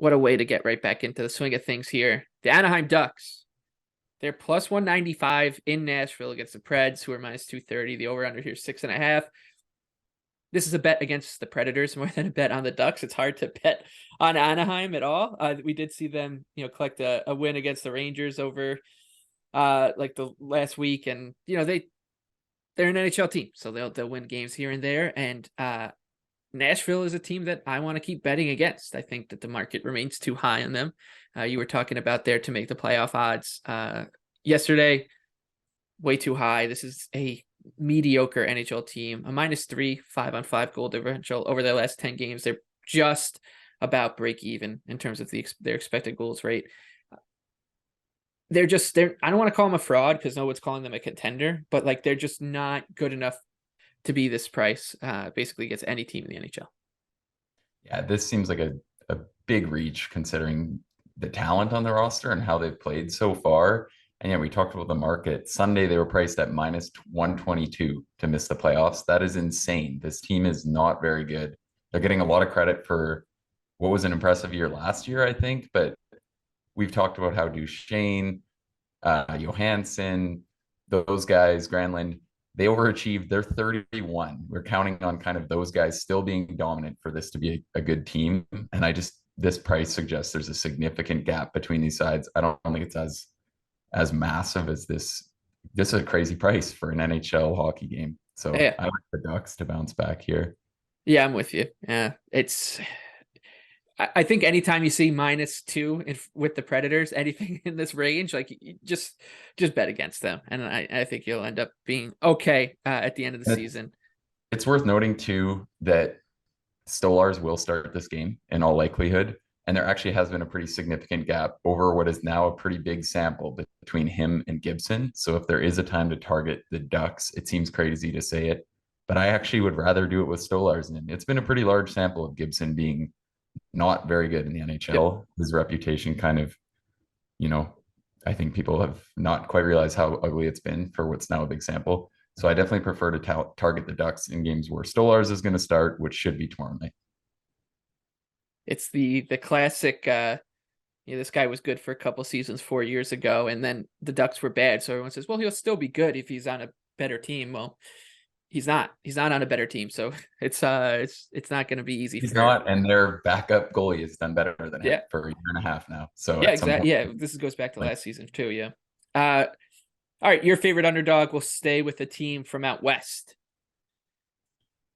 what a way to get right back into the swing of things here. The Anaheim Ducks. They're plus 195 in Nashville against the Preds, who are minus 230. The over-under here is 6.5. This is a bet against the Predators more than a bet on the Ducks. It's hard to bet on Anaheim at all. We did see them, collect a win against the Rangers over like the last week, and they're an NHL team, so they'll win games here and there. And Nashville is a team that I want to keep betting against. I think that the market remains too high on them. You were talking about there to make the playoff odds yesterday, way too high. This is a mediocre NHL team, a -3 5-on-5 goal differential over their last 10 games. They're just about break even in terms of their expected goals rate. They're I don't want to call them a fraud because no one's calling them a contender, but like they're just not good enough to be this price basically against any team in the NHL. Yeah, this seems like a big reach considering the talent on the roster and how they've played so far. And yeah, we talked about the market. Sunday, they were priced at -122 to miss the playoffs. That is insane. This team is not very good. They're getting a lot of credit for what was an impressive year last year, I think. But we've talked about how Duchesne, Johansson, those guys, Granlund, they overachieved. They're 31. We're counting on kind of those guys still being dominant for this to be a good team. And this price suggests there's a significant gap between these sides. I don't think it's as massive as this. This is a crazy price for an NHL hockey game. So Yeah. I like the Ducks to bounce back here. Yeah, I'm with you. Yeah, I think anytime you see -2 with the Predators, anything in this range, like just bet against them, and I think you'll end up being okay at the end of the season. It's worth noting too that Stolars will start this game in all likelihood, and there actually has been a pretty significant gap over what is now a pretty big sample between him and Gibson. So if there is a time to target the Ducks, it seems crazy to say it, but I actually would rather do it with Stolars. And it's been a pretty large sample of Gibson being not very good in the NHL. Yep. His reputation kind of, I think people have not quite realized how ugly it's been for what's now a big sample. So I definitely prefer to target the Ducks in games where Stolars is going to start, which should be tomorrow night. It's the classic, this guy was good for a couple seasons 4 years ago, and then the Ducks were bad. So everyone says, well, he'll still be good if he's on a better team. Well, he's not on a better team. So it's not going to be easy. He's not, and their backup goalie has done better than him for a year and a half now. So yeah, exactly. Yeah, this goes back to last season too. Yeah. All right, your favorite underdog will stay with the team from out west.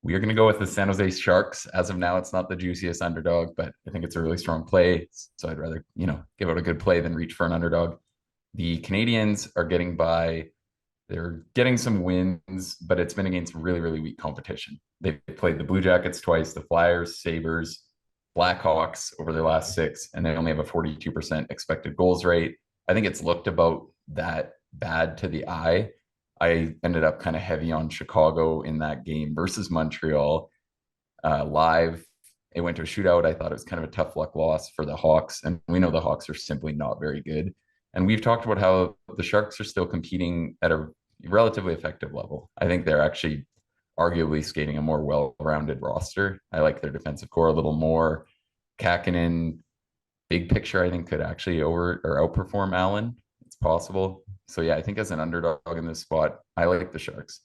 We are going to go with the San Jose Sharks. As of now, it's not the juiciest underdog, but I think it's a really strong play. So I'd rather, give out a good play than reach for an underdog. The Canadiens are getting by. They're getting some wins, but it's been against really, really weak competition. They've played the Blue Jackets twice, the Flyers, Sabres, Blackhawks over their last 6, and they only have a 42% expected goals rate. I think it's looked about that bad to the eye. I ended up kind of heavy on Chicago in that game versus Montreal live. It went to a shootout. I thought it was kind of a tough luck loss for the Hawks, and we know the Hawks are simply not very good. And we've talked about how the Sharks are still competing at a relatively effective level. I think they're actually arguably skating a more well-rounded roster. I like their defensive core a little more. Kakinen, big picture, I think could actually outperform Allen. It's possible. So yeah, I think as an underdog in this spot, I like the Sharks.